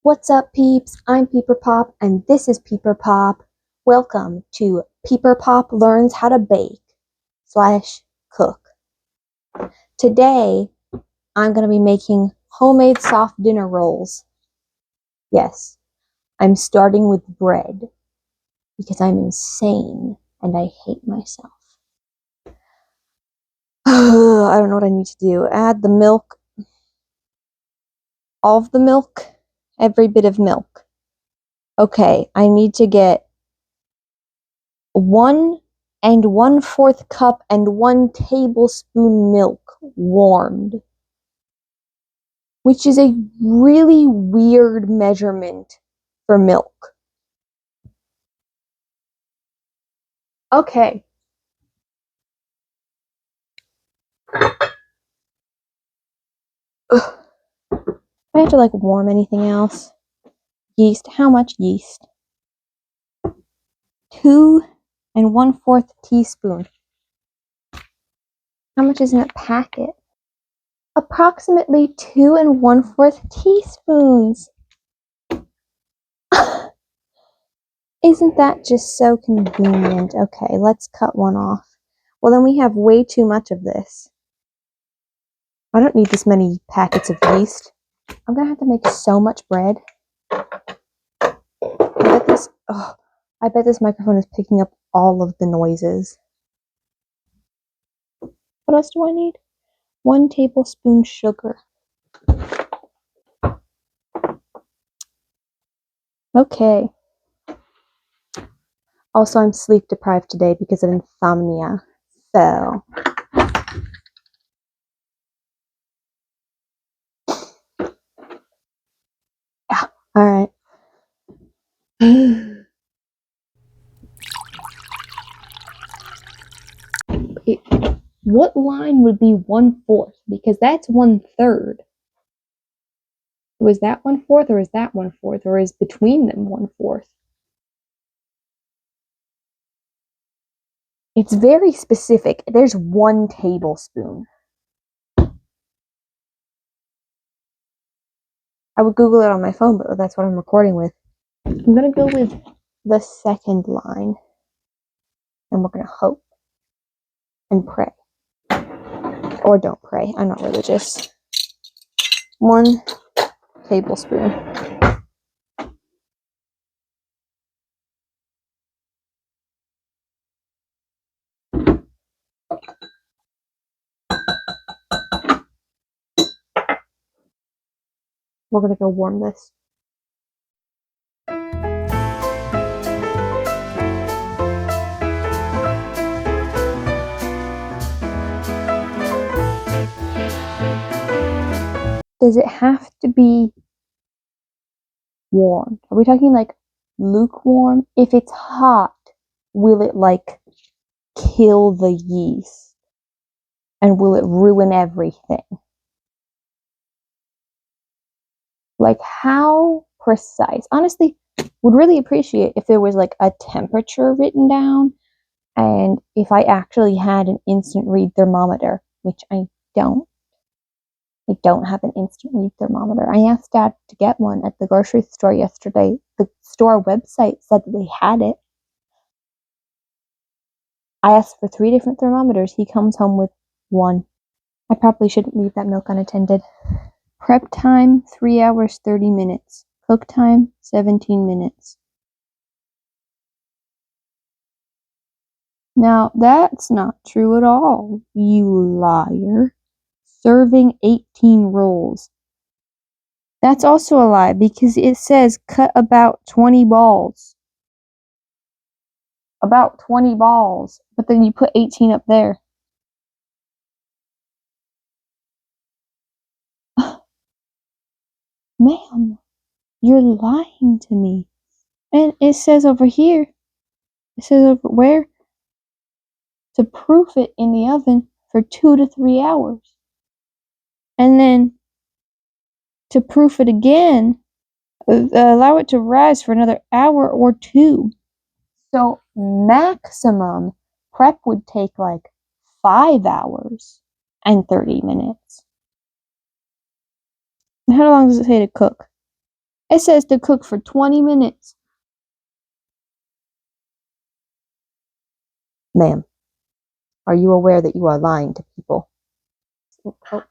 What's up, peeps? I'm Peeperpop, and this is Peeperpop. Welcome to Peeperpop Learns How to Bake / Cook. Today, I'm going to be making homemade soft dinner rolls. Yes, I'm starting with bread because I'm insane and I hate myself. I don't know what I need to do. Add the milk, all of the milk, every bit of milk. Okay, I need to get 1 1/4 cup and 1 tablespoon milk warmed, which is a really weird measurement for milk. Okay. Ugh. Do I have to warm anything else? Yeast. How much yeast? 2 1/4 teaspoon. How much is in a packet? Approximately 2 1/4 teaspoons. Isn't that just so convenient? Okay, let's cut one off. Well, then we have way too much of this. I don't need this many packets of yeast. I'm gonna have to make so much bread. I bet this microphone is picking up all of the noises. What else do I need? 1 tablespoon sugar. Okay. Also, I'm sleep deprived today because of insomnia. So, yeah, all right. What line would be 1/4? Because that's 1/3. Was that 1/4 or is that 1/4 or is between them 1/4? It's very specific. There's 1 tablespoon. I would Google it on my phone, but that's what I'm recording with. I'm gonna go with the second line, and we're gonna hope and pray. Or don't pray. I'm not religious. 1 tablespoon. We're gonna go warm this. Does it have to be warm? Are we talking lukewarm? If it's hot, will it kill the yeast? And will it ruin everything? How precise? Honestly, would really appreciate if there was a temperature written down, and if I actually had an instant read thermometer, which I don't. I don't have an instant read thermometer. I asked Dad to get one at the grocery store yesterday. The store website said that they had it. I asked for 3 different thermometers. He comes home with 1. I probably shouldn't leave that milk unattended. Prep time, 3 hours, 30 minutes. Cook time, 17 minutes. Now, that's not true at all, you liar. Serving 18 rolls. That's also a lie because it says cut about 20 balls. About 20 balls, but then you put 18 up there. Ma'am, you're lying to me. And it says over here, it says over where? To proof it in the oven for 2 to 3 hours. And then to proof it again, allow it to rise for another hour or 2. So maximum prep would take 5 hours and 30 minutes. And how long does it say to cook? It says to cook for 20 minutes. Ma'am, are you aware that you are lying to people? Oh.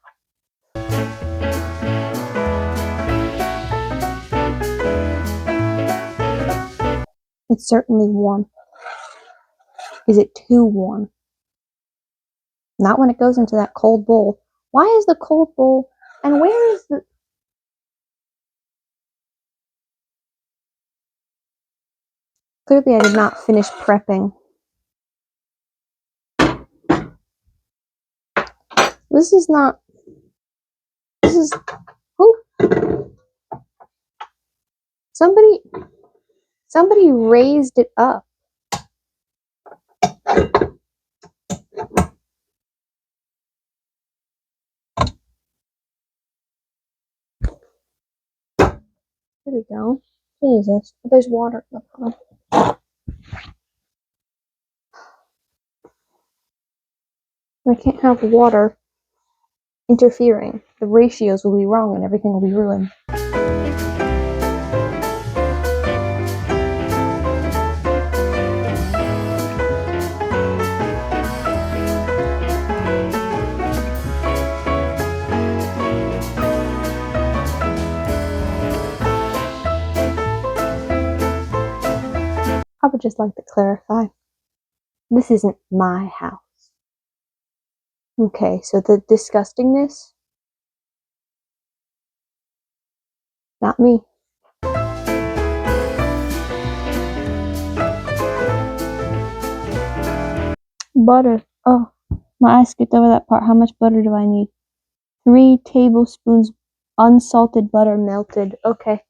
It's certainly warm. Is it too warm? Not when it goes into that cold bowl. Why is the cold bowl? And where is the... Clearly I did not finish prepping. This is not... This is... Who? Somebody raised it up. There we go. Jesus. There's water in the bottom. I can't have water interfering. The ratios will be wrong and everything will be ruined. I would just like to clarify. This isn't my house. Okay, so the disgustingness, not me. Butter. Oh, I skipped over that part. How much butter do I need? 3 tablespoons unsalted butter melted. Okay.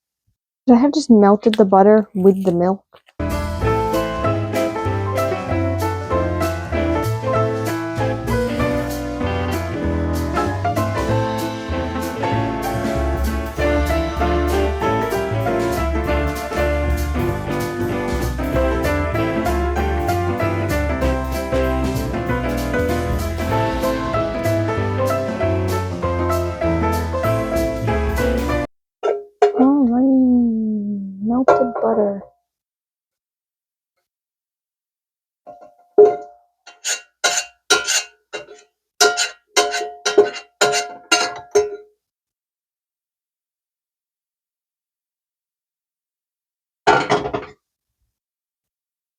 Should I have just melted the butter with the milk? Alright, melted butter.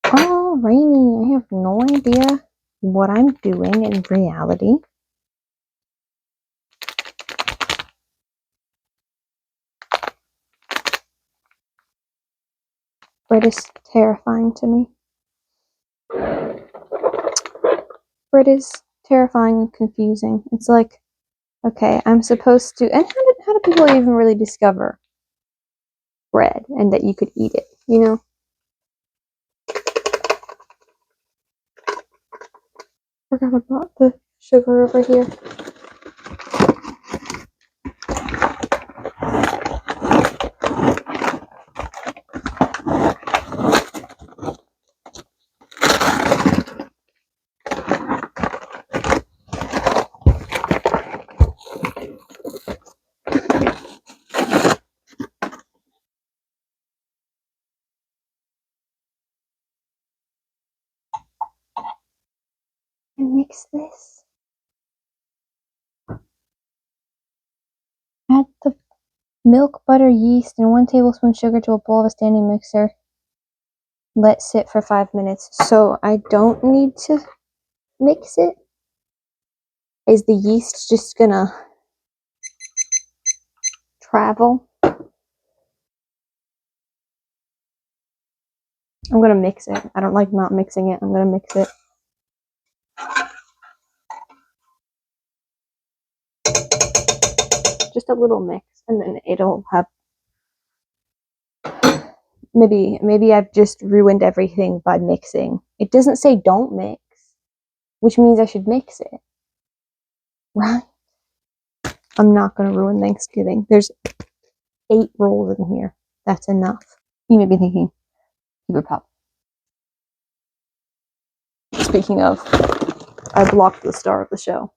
Alrighty, I have no idea what I'm doing in reality. Bread is terrifying to me. Bread is terrifying and confusing. It's like, okay, I'm supposed to... And how do people even really discover bread and that you could eat it, you know? Forgot about the sugar over here. And mix this. Add the milk, butter, yeast, and 1 tablespoon sugar to a bowl of a standing mixer. Let sit for 5 minutes. So I don't need to mix it? Is the yeast just gonna travel? I'm gonna mix it. I don't like not mixing it. I'm gonna mix it. Just a little mix, and then it'll have... Maybe I've just ruined everything by mixing. It doesn't say don't mix, which means I should mix it. Right? I'm not gonna ruin Thanksgiving. There's 8 rolls in here. That's enough. You may be thinking, Peeperpop. Speaking of, I blocked the star of the show.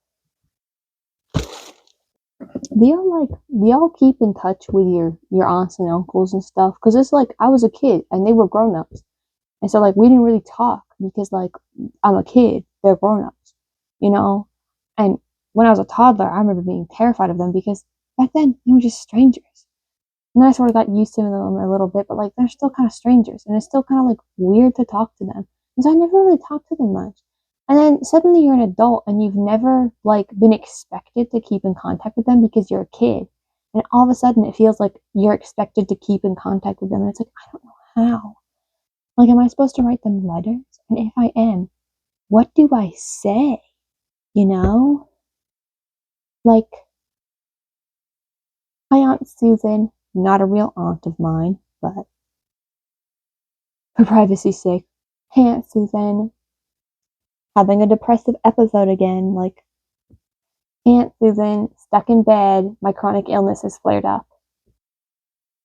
Do y'all keep in touch with your aunts and uncles and stuff? Because it's like I was a kid and they were grown ups, and so like we didn't really talk because like I'm a kid, they're grown ups, you know. And when I was a toddler, I remember being terrified of them because back then they were just strangers. And then I sort of got used to them a little bit, but like they're still kind of strangers, and it's still kind of like weird to talk to them. And so I never really talked to them much. And then suddenly you're an adult and you've never like been expected to keep in contact with them because you're a kid. And all of a sudden it feels like you're expected to keep in contact with them. And it's like, I don't know how. Like, am I supposed to write them letters? And if I am, what do I say? You know? Like, my Aunt Susan, not a real aunt of mine, but for privacy's sake. Hey, Aunt Susan, having a depressive episode again. Like, Aunt Susan, stuck in bed, my chronic illness has flared up.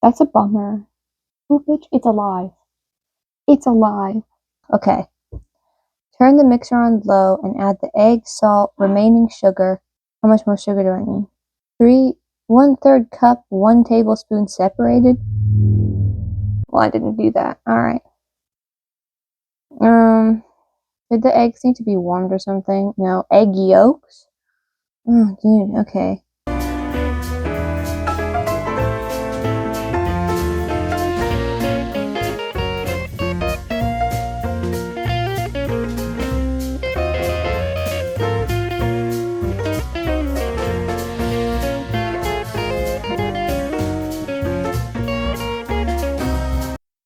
That's a bummer. Oh, bitch, it's alive. It's alive. Okay. Turn the mixer on low and add the egg, salt, remaining sugar. How much more sugar do I need? 1/3 cup, 1 tablespoon separated. Well, I didn't do that. All right. Did the eggs need to be warmed or something? No, egg yolks. Oh, dude. Okay.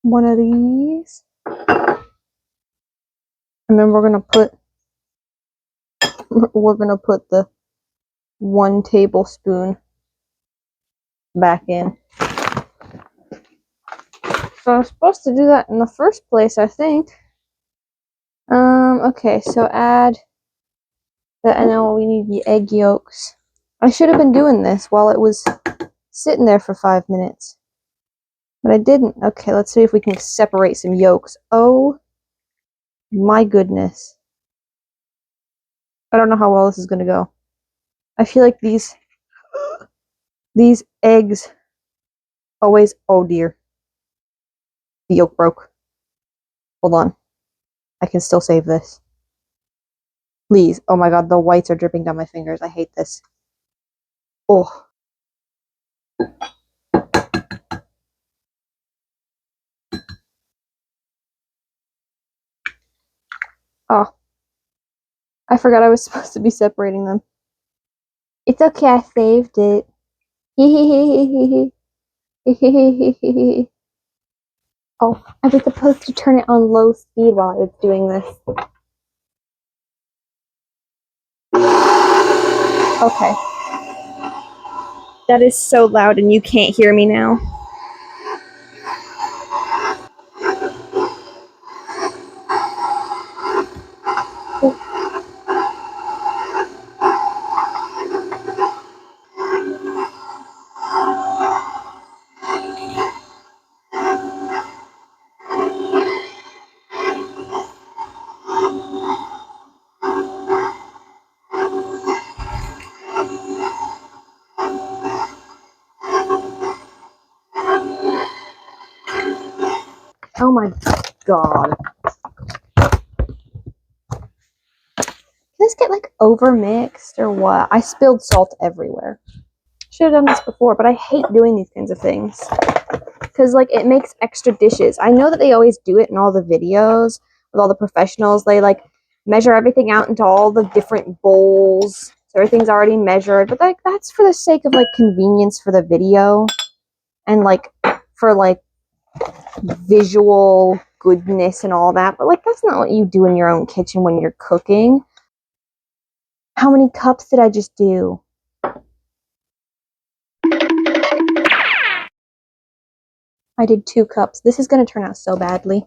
One of these. And then we're gonna put the 1 tablespoon back in. So I was supposed to do that in the first place, I think. Okay, so add that, and now we need the egg yolks. I should have been doing this while it was sitting there for 5 minutes. But I didn't. Okay, let's see if we can separate some yolks. Oh my goodness. I don't know how well this is gonna go. I feel like these eggs always, oh dear. The yolk broke. Hold on. I can still save this. Please. Oh my god, the whites are dripping down my fingers. I hate this. Oh. Oh. I forgot I was supposed to be separating them. It's okay, I saved it. Oh, I was supposed to turn it on low speed while I was doing this. Okay. That is so loud and you can't hear me now. Oh my god. Did this get like overmixed or what? I spilled salt everywhere. Should have done this before, but I hate doing these kinds of things. Because like it makes extra dishes. I know that they always do it in all the videos with all the professionals. They like measure everything out into all the different bowls. So everything's already measured. But like that's for the sake of like convenience for the video. And like for like visual goodness and all that. But like that's not what you do in your own kitchen when you're cooking. How many cups did I just do? I did 2 cups. This is going to turn out so badly.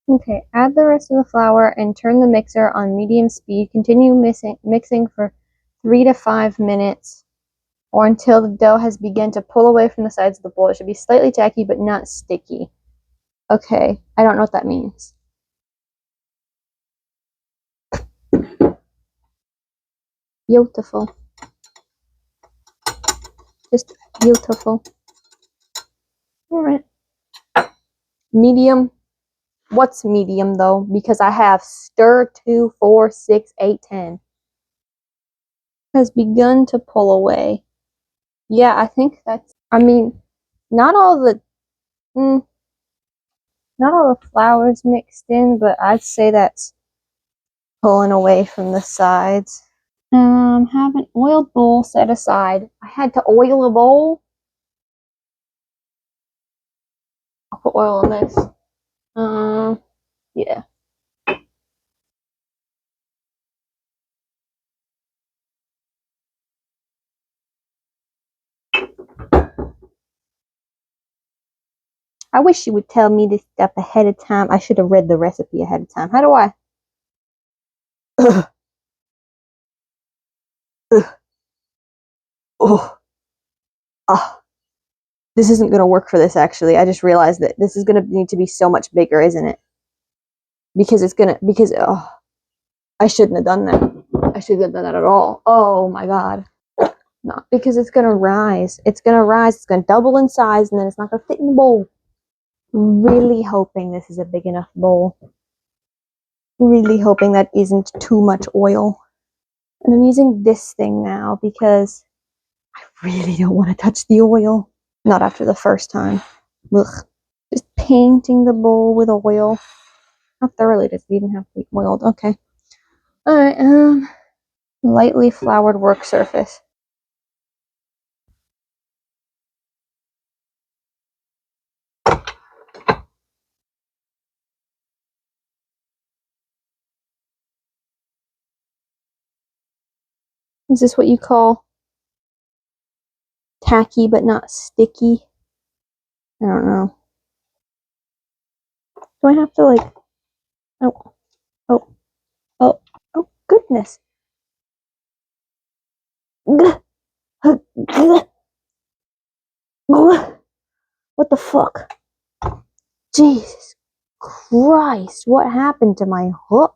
Okay, add the rest of the flour and turn the mixer on medium speed. Continue mixing for 3 to 5 minutes. or until the dough has begun to pull away from the sides of the bowl. It should be slightly tacky but not sticky. Okay, I don't know what that means. Beautiful. Just beautiful. Alright. Medium. What's medium though? Because I have stir 2, 4, 6, 8, 10. Has begun to pull away. Yeah, I think that's, I mean, not all the not all the flour's mixed in, but I'd say that's pulling away from the sides. Have an oiled bowl set aside. I had to oil a bowl. I'll put oil on this. Yeah. I wish you would tell me this stuff ahead of time. I should have read the recipe ahead of time. How do I? Ugh. Ugh. Oh. Ah. This isn't going to work for this, actually. I just realized that this is going to need to be so much bigger, isn't it? Because it's going to, because, oh, I shouldn't have done that. I shouldn't have done that at all. Oh my God. No, because it's going to rise. It's going to rise. It's going to double in size, and then it's not going to fit in the bowl. Really hoping this is a big enough bowl. Really hoping that isn't too much oil. And I'm using this thing now because I really don't want to touch the oil. Not after the first time. Ugh. Just painting the bowl with oil. How thoroughly does it even have to be oiled? Okay. Alright, lightly floured work surface. Is this what you call tacky but not sticky? I don't know. Do I have to like... Oh. Oh. Oh. Oh, goodness. What the fuck? Jesus Christ, what happened to my hook?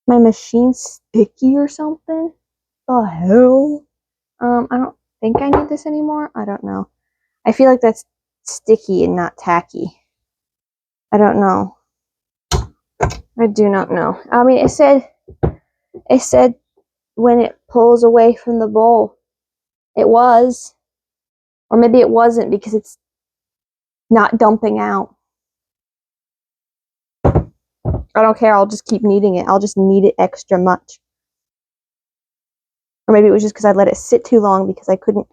My machine's sticky or something? The hell? I don't think I need this anymore. I don't know. I feel like that's sticky and not tacky. I don't know. I do not know. I mean, it said when it pulls away from the bowl. It was. Or maybe it wasn't because it's not dumping out. I don't care. I'll just keep kneading it. I'll just knead it extra much. Or maybe it was just because I let it sit too long because I couldn't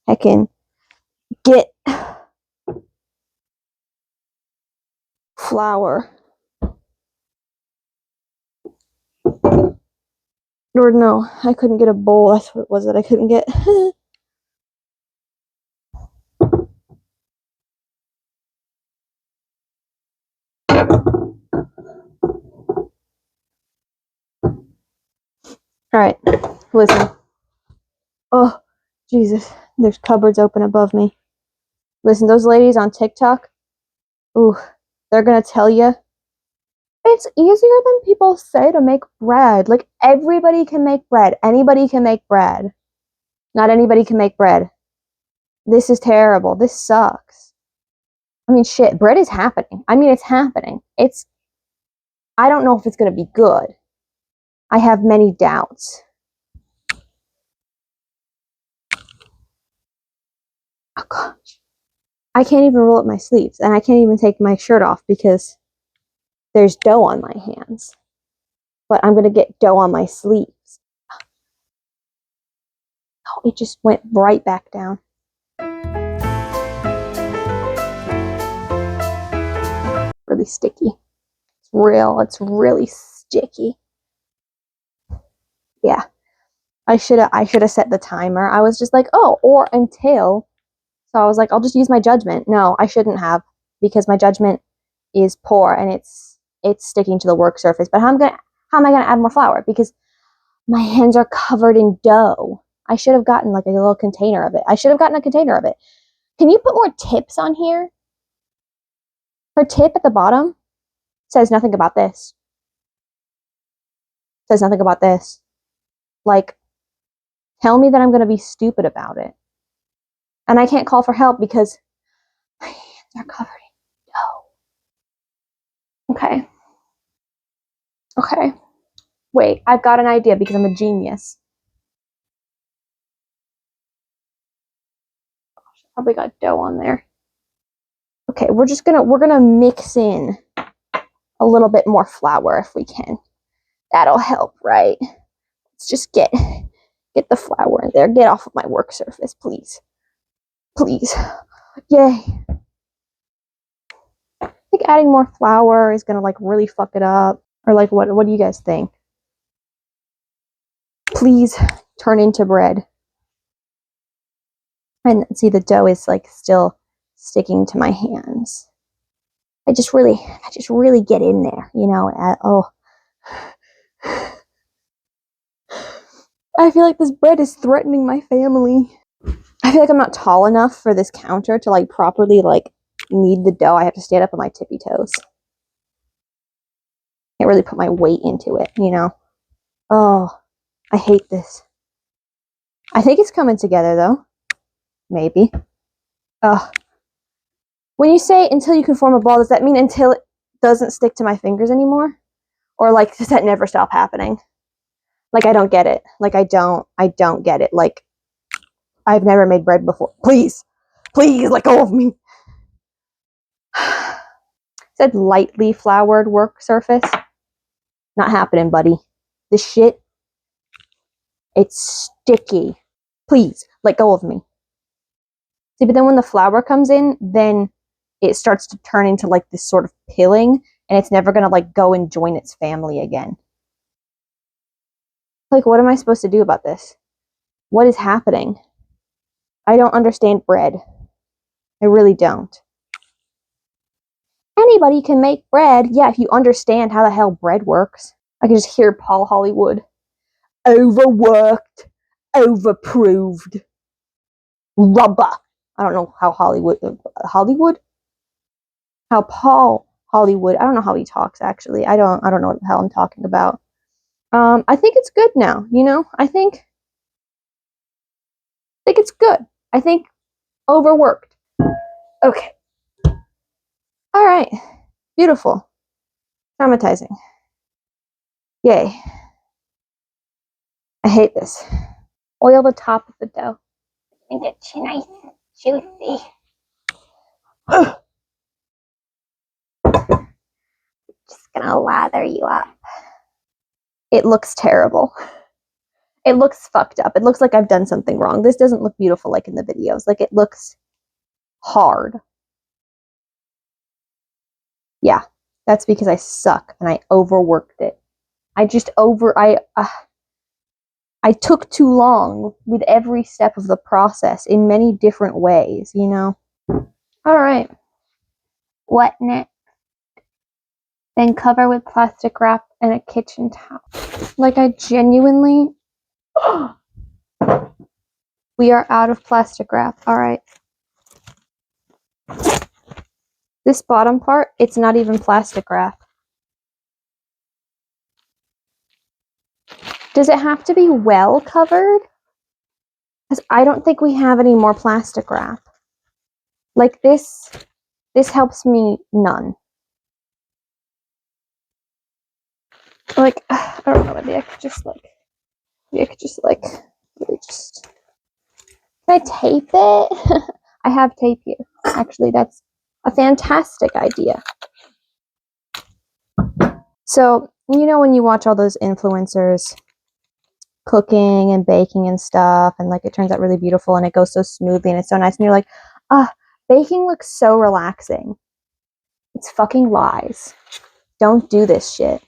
heckin' get flour. Or no, I couldn't get a bowl. That's what it was that I couldn't get. Alright, listen. Oh, Jesus. There's cupboards open above me. Listen, those ladies on TikTok, ooh, they're gonna tell you it's easier than people say to make bread. Like, everybody can make bread. Anybody can make bread. Not anybody can make bread. This is terrible. This sucks. I mean, shit, bread is happening. I mean, it's happening. I don't know if it's gonna be good. I have many doubts. Oh, gosh. I can't even roll up my sleeves, and I can't even take my shirt off because there's dough on my hands. But I'm going to get dough on my sleeves. Oh, it just went right back down. Really sticky. It's really sticky. Yeah. I should have set the timer. I was just like, oh, or until. So I was like, I'll just use my judgment. No, I shouldn't have, because my judgment is poor and it's sticking to the work surface. But how am I gonna add more flour? Because my hands are covered in dough. I should have gotten like a little container of it. I should have gotten a container of it. Can you put more tips on here? Her tip at the bottom says nothing about this. Says nothing about this. Like, tell me that I'm going to be stupid about it. And I can't call for help because my hands are covered in dough. Okay. Okay. Wait, I've got an idea because I'm a genius. Gosh, I probably got dough on there. Okay, we're gonna mix in a little bit more flour if we can. That'll help, right? Let's just get the flour in there. Get off of my work surface, please. Please. Yay. I think adding more flour is gonna like really fuck it up. Or like what do you guys think? Please turn into bread. And see, the dough is like still sticking to my hands. I just really get in there, you know. I feel like this bread is threatening my family. I feel like I'm not tall enough for this counter to like properly like knead the dough. I have to stand up on my tippy toes. Can't really put my weight into it, you know. Oh, I hate this. I think it's coming together though. Maybe. When you say until you can form a ball, does that mean until it doesn't stick to my fingers anymore? Or like, does that never stop happening? Like, I don't get it. Like, I don't get it. Like, I've never made bread before. Please, let go of me. It said lightly floured work surface. Not happening, buddy. This shit, it's sticky. Please, let go of me. See, but then when the flour comes in, then it starts to turn into like this sort of pilling, and it's never gonna like go and join its family again. Like, what am I supposed to do about this? What is happening? I don't understand bread. I really don't. Anybody can make bread. Yeah, if you understand how the hell bread works. I can just hear Paul Hollywood. Overworked. Overproved. Rubber. I don't know how Hollywood? How Paul Hollywood. I don't know how he talks, actually. I don't know what the hell I'm talking about. I think it's good now, you know? I think it's good. I think overworked. Okay. All right. Beautiful. Traumatizing. Yay. I hate this. Oil the top of the dough. And it's nice and juicy. Just gonna lather you up. It looks terrible. It looks fucked up. It looks like I've done something wrong. This doesn't look beautiful like in the videos. Like, it looks hard. Yeah, that's because I suck and I overworked it. I took too long with every step of the process in many different ways, you know? All right. What next? Then cover with plastic wrap and a kitchen towel. Like, I genuinely... We are out of plastic wrap. All right. This bottom part, it's not even plastic wrap. Does it have to be well covered? Because I don't think we have any more plastic wrap. Like, this helps me none. Like, I don't know, maybe I could just can I tape it? I have tape here. Actually, that's a fantastic idea. So, you know, when you watch all those influencers cooking and baking and stuff, and like it turns out really beautiful and it goes so smoothly and it's so nice, and you're like, baking looks so relaxing. It's fucking lies. Don't do this shit.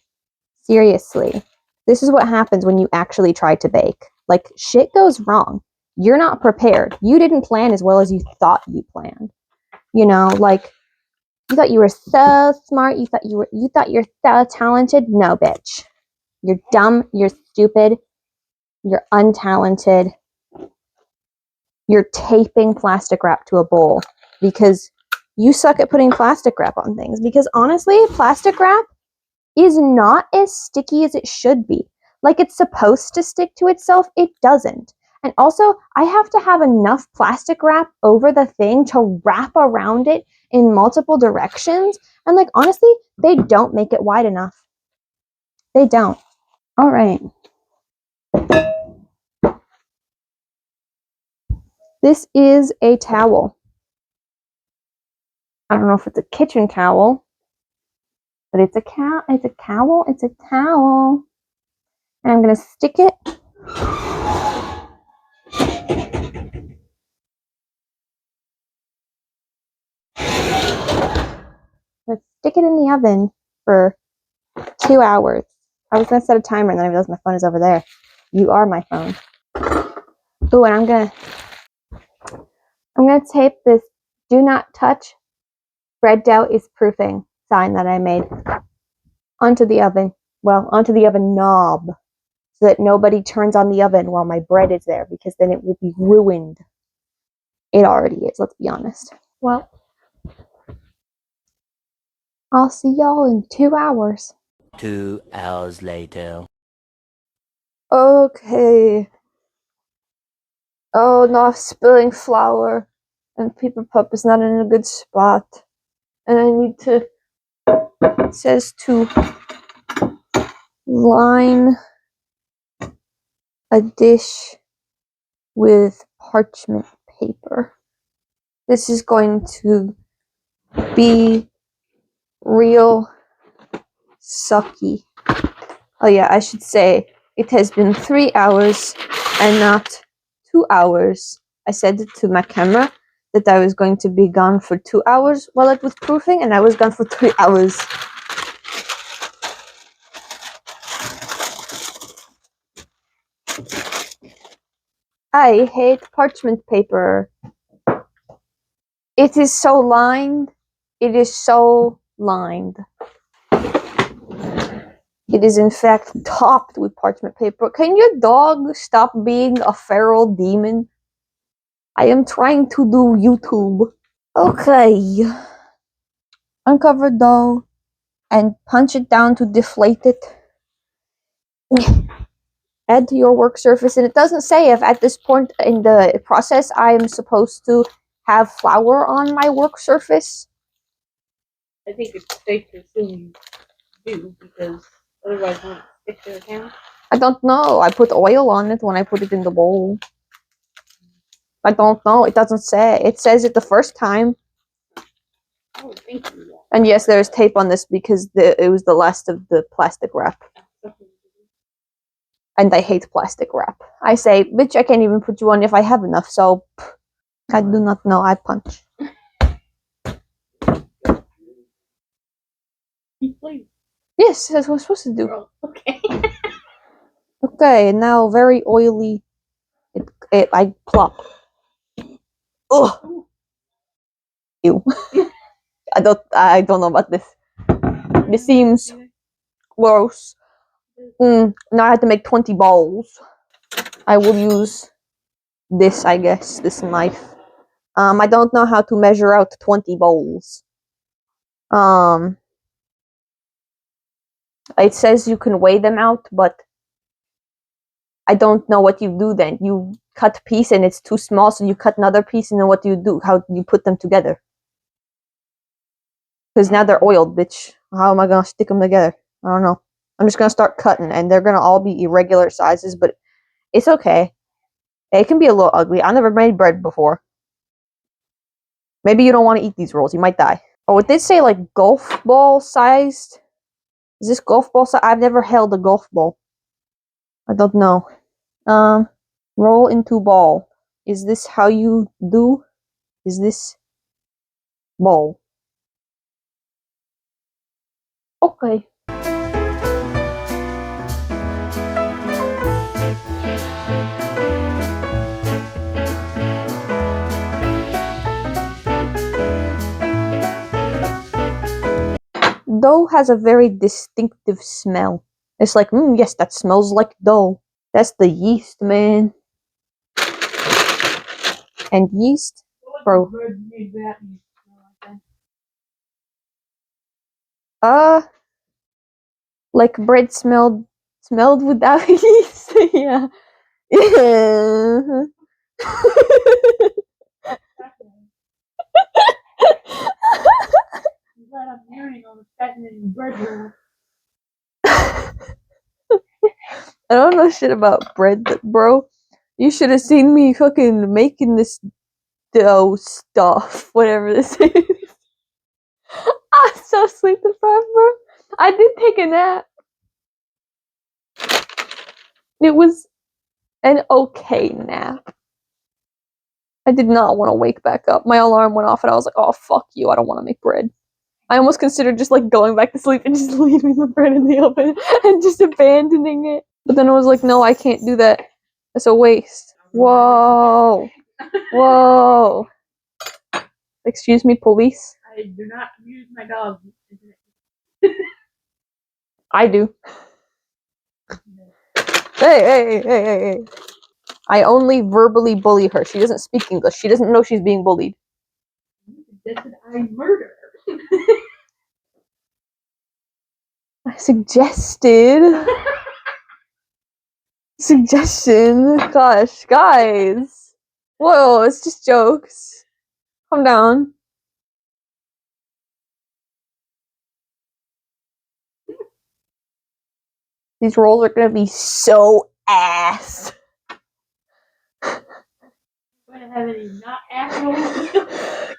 Seriously. This is what happens when you actually try to bake. Like, shit goes wrong. You're not prepared. You didn't plan as well as you thought you planned. You know, like, you thought you were so smart. You thought you're so talented. No, bitch. You're dumb. You're stupid. You're untalented. You're taping plastic wrap to a bowl because you suck at putting plastic wrap on things. Because honestly, plastic wrap is not as sticky as it should be. Like it's supposed to stick to itself, it doesn't. And also, I have to have enough plastic wrap over the thing to wrap around it in multiple directions. And like honestly, they don't make it wide enough. They don't. All right. This is a towel. I don't know if it's a kitchen towel, but it's a towel. It's a towel. And I'm gonna stick it. Let's stick it in the oven for 2 hours. I was gonna set a timer and then I realized my phone is over there. You are my phone. Ooh, and I'm gonna tape this "Do not touch bread dough is proofing" sign that I made onto the oven. Well, onto the oven knob, so that nobody turns on the oven while my bread is there, because then it will be ruined. It already is, let's be honest. Well, I'll see y'all in 2 hours. 2 hours later. Okay. Oh, no, I'm spilling flour, and Peeperpop is not in a good spot. And I need to, it says to line a dish with parchment paper. This is going to be real sucky. Oh yeah, I should say it has been 3 hours and not 2 hours. I said to my camera that I was going to be gone for 2 hours while it was proofing, and I was gone for 3 hours. I hate parchment paper. It is so lined. It is so lined. It is in fact topped with parchment paper. Can your dog stop being a feral demon? I am trying to do YouTube. Okay. Uncover dough and punch it down to deflate it. Add to your work surface, and it doesn't say if at this point in the process I am supposed to have flour on my work surface. I think it's safe to assume you do, because otherwise it won't stick to the can. I don't know. I put oil on it when I put it in the bowl. I don't know. It doesn't say. It says it the first time. Oh, thank you. And yes, there's tape on this because it was the last of the plastic wrap. And I hate plastic wrap. I say, bitch, I can't even put you on if I have enough, so I do not know. I punch. Please. Yes, that's what I'm supposed to do. Oh, okay. Okay, now very oily. It I plop. Ugh. Ew. I don't know about this. This seems gross. Now I have to make 20 balls. I will use this, I guess, this knife. I don't know how to measure out 20 bowls. It says you can weigh them out, but I don't know what you do then. You cut a piece and it's too small, so you cut another piece, and then what do you do? How do you put them together? Because now they're oiled, bitch. How am I gonna stick them together? I don't know. I'm just gonna start cutting, and they're gonna all be irregular sizes, but it's okay. It can be a little ugly. I never made bread before. Maybe you don't want to eat these rolls. You might die. Oh, it did say like golf ball sized. Is this golf ball size? I've never held a golf ball. I don't know. Roll into ball. Is this how you do? Is this ball? Okay. Dough has a very distinctive smell. It's like, yes, that smells like dough. That's the yeast, man. and yeast. What Bro. was the bread you made that you Like bread smelled without yeast. Yeah. Yeah. I'm glad I'm hearing all the fattening bread roll. I don't know shit about bread, bro. You should have seen me fucking making this dough stuff, whatever this is. I'm so sleep deprived, bro. I did take a nap. It was an okay nap. I did not want to wake back up. My alarm went off and I was like, oh, fuck you. I don't want to make bread. I almost considered just like going back to sleep and just leaving the bread in the oven and just abandoning it. But then I was like, no, I can't do that. That's a waste. Whoa. Whoa. Excuse me, police? I do not use my dog. I do. Hey. I only verbally bully her. She doesn't speak English. She doesn't know she's being bullied. You suggested I murder her. I suggested. Suggestion. Gosh, guys. Whoa, it's just jokes. Calm down. These rolls are gonna be so ass. Gonna have any not assholes?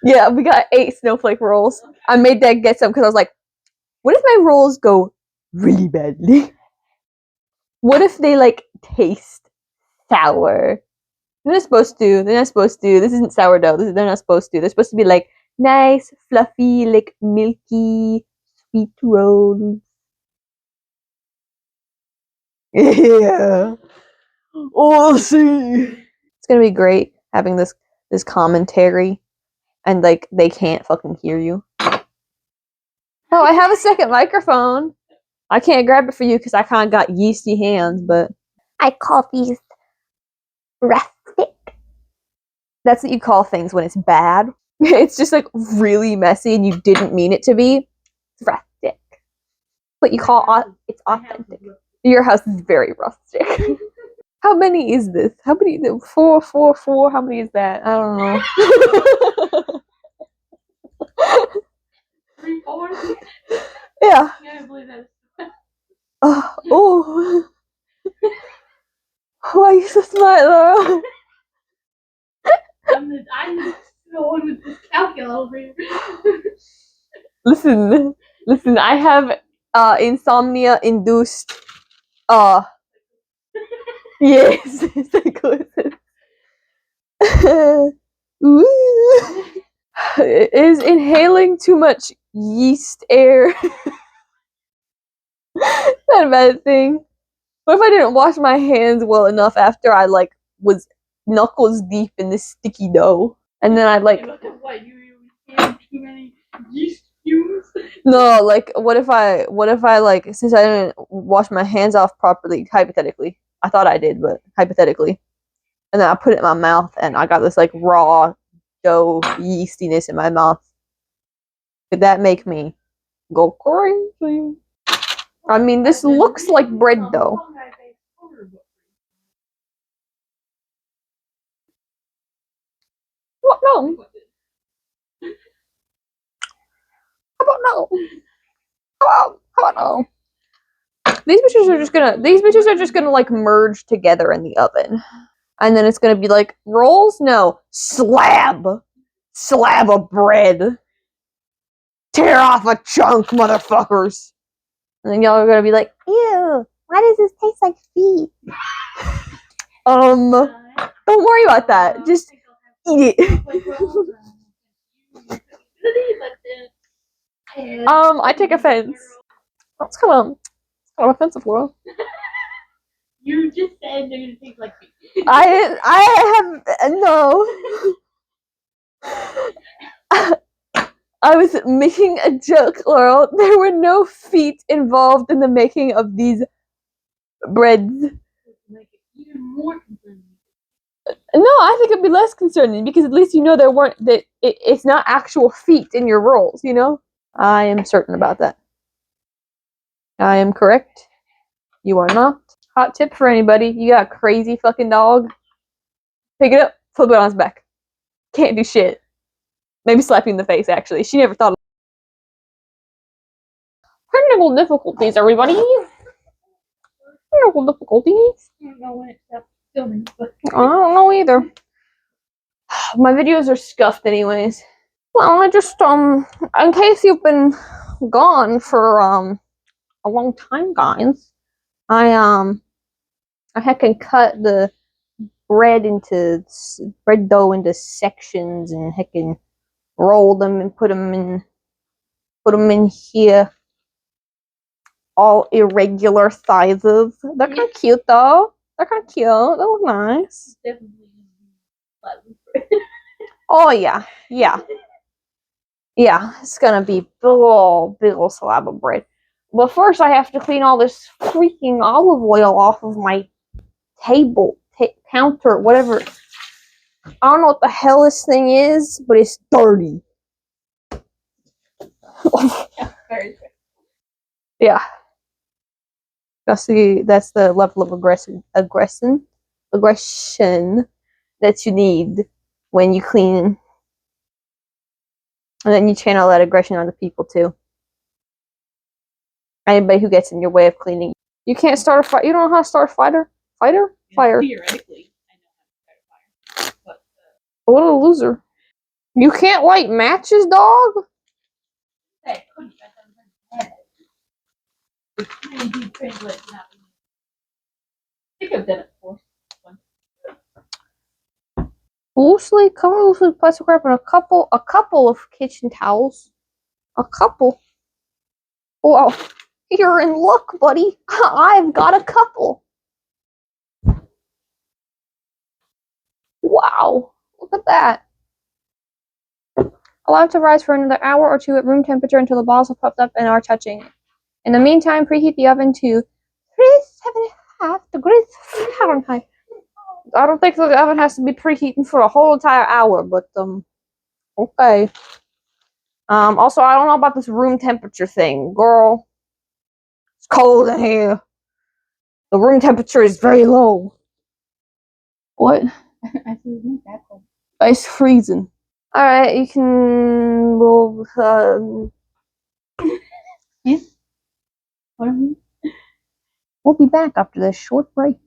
Yeah, we got 8 snowflake rolls. I made that get some because I was like, what if my rolls go really badly? What if they like taste sour? They're not supposed to. They're not supposed to. This isn't sourdough. They're not supposed to. They're supposed to be like nice, fluffy, like milky, sweet rolls. Yeah. Oh, see. It's gonna be great having this commentary, and like they can't fucking hear you. Oh, I have a second microphone. I can't grab it for you because I kind of got yeasty hands, but I call these rustic. That's what you call things when it's bad. It's just like really messy and you didn't mean it to be. It's rustic. What you call it's authentic. Your house is very rustic. How many is this? How many? 4, 4, 4. How many is that? I don't know. 3, 4? Yeah. Yeah, I believe that. Oh. Why are you so smart, Laura? I'm the one with this calculator over here. Listen, I have insomnia induced yes, psychosis. Is inhaling too much yeast air not a bad thing? What if I didn't wash my hands well enough after I like was knuckles deep in this sticky dough, and then I like What, you had too many yeast fumes? no, like what if I like since I didn't wash my hands off properly, hypothetically, I thought I did, but hypothetically, and then I put it in my mouth and I got this like raw dough yeastiness in my mouth. Could that make me go crazy? I mean, this looks like bread though. What? No. How about no? How about no? These bitches are just gonna like merge together in the oven. And then it's gonna be like rolls? No. Slab of bread. Tear off a chunk, motherfuckers. And then y'all are gonna be like, ew, why does this taste like feet? Don't worry about that. Just eat it. I take offense. That's kind of offensive, Laura. You just said they're gonna taste like feet. I have no. I was making a joke, Laurel. There were no feet involved in the making of these breads. Make it even more concerning. No, I think it'd be less concerning because at least you know it's not actual feet in your rolls, you know? I am certain about that. I am correct. You are not. Hot tip for anybody. You got a crazy fucking dog. Pick it up, flip it on its back. Can't do shit. Maybe slap you in the face, actually. She never thought of technical difficulties, everybody. Technical difficulties. I don't know when it stopped filming, but I don't know either. My videos are scuffed anyways. Well, I just, in case you've been gone for, a long time, guys, I heckin' cut the bread dough into sections and heckin' roll them and put them in here, all irregular sizes. They're kind of cute though. They're kind of cute. They look nice. definitely Oh yeah, yeah. It's gonna be big ol' slab of bread. But first, I have to clean all this freaking olive oil off of my table, counter, whatever. I don't know what the hell this thing is, but it's dirty. Yeah. That's the level of aggression that you need when you clean, and then you channel that aggression onto people too. Anybody who gets in your way of cleaning, you can't start a fire. You don't know how to start a fire. Fire. Theoretically, I know how to start a fire, but What a loser! You can't light matches, dog. I couldn't. I do translate not. I think I've done it before. Cover loosely with plastic wrap and a couple of kitchen towels. A couple. Well, you're in luck, buddy. I've got a couple. Wow, look at that. Allow it to rise for another hour or two at room temperature until the balls have puffed up and are touching. In the meantime, preheat the oven to 375 degrees Fahrenheit. I don't think the oven has to be preheating for a whole entire hour, but okay. Also, I don't know about this room temperature thing, girl. It's cold in here. The room temperature is very low. What? I said it's not that cold. It's freezing. All right, you can. Yeah. What are we? We'll be back after this short break.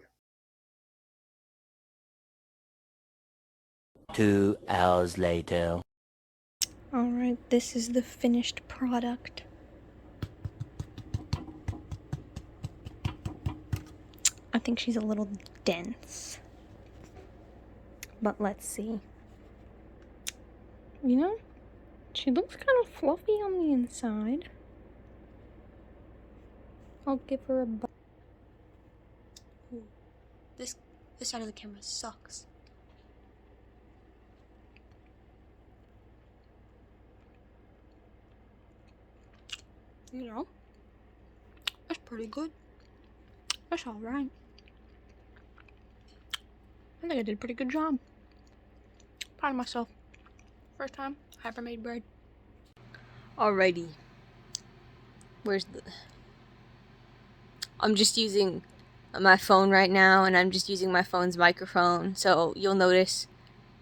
2 hours later. Alright, this is the finished product. I think she's a little dense. But let's see. You know, she looks kind of fluffy on the inside. I'll give her a bite. This side of the camera sucks. You know, that's pretty good. That's alright. I think I did a pretty good job. Proud of myself. First time I ever made bread. Alrighty. I'm just using my phone right now, and I'm just using my phone's microphone, so you'll notice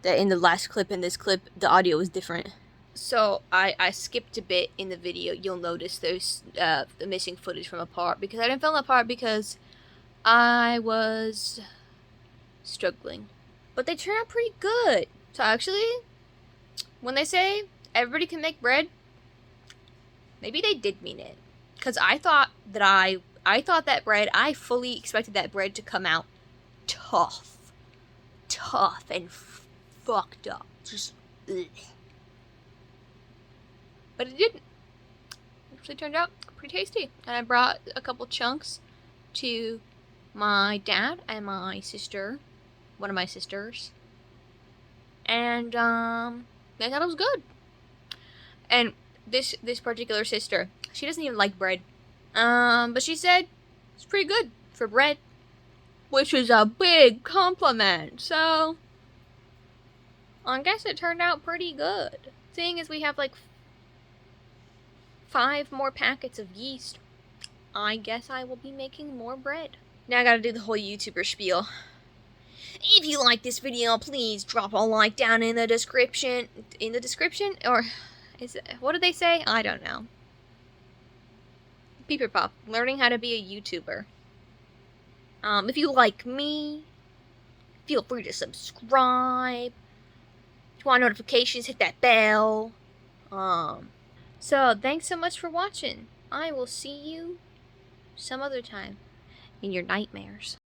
that in the last clip and this clip, the audio is different. So I skipped a bit in the video. You'll notice there's the missing footage from a part, because I didn't film that part because I was struggling. But they turned out pretty good. So actually, when they say everybody can make bread, maybe they did mean it. Because I thought that bread, I fully expected that bread to come out tough and fucked up. Just ugh. But it didn't. It actually turned out pretty tasty. And I brought a couple chunks to my dad and my sister, one of my sisters. And they thought it was good. And this particular sister, she doesn't even like bread. But she said it's pretty good for bread, which is a big compliment. So I guess it turned out pretty good. Seeing as we have like 5 more packets of yeast, I guess I will be making more bread. Now I gotta do the whole YouTuber spiel. If you like this video, please drop a like down in the description. In the description? Or is it, what did they say? I don't know. Peeperpop, learning how to be a YouTuber. If you like me, feel free to subscribe. If you want notifications, hit that bell. So thanks so much for watching. I will see you some other time in your nightmares.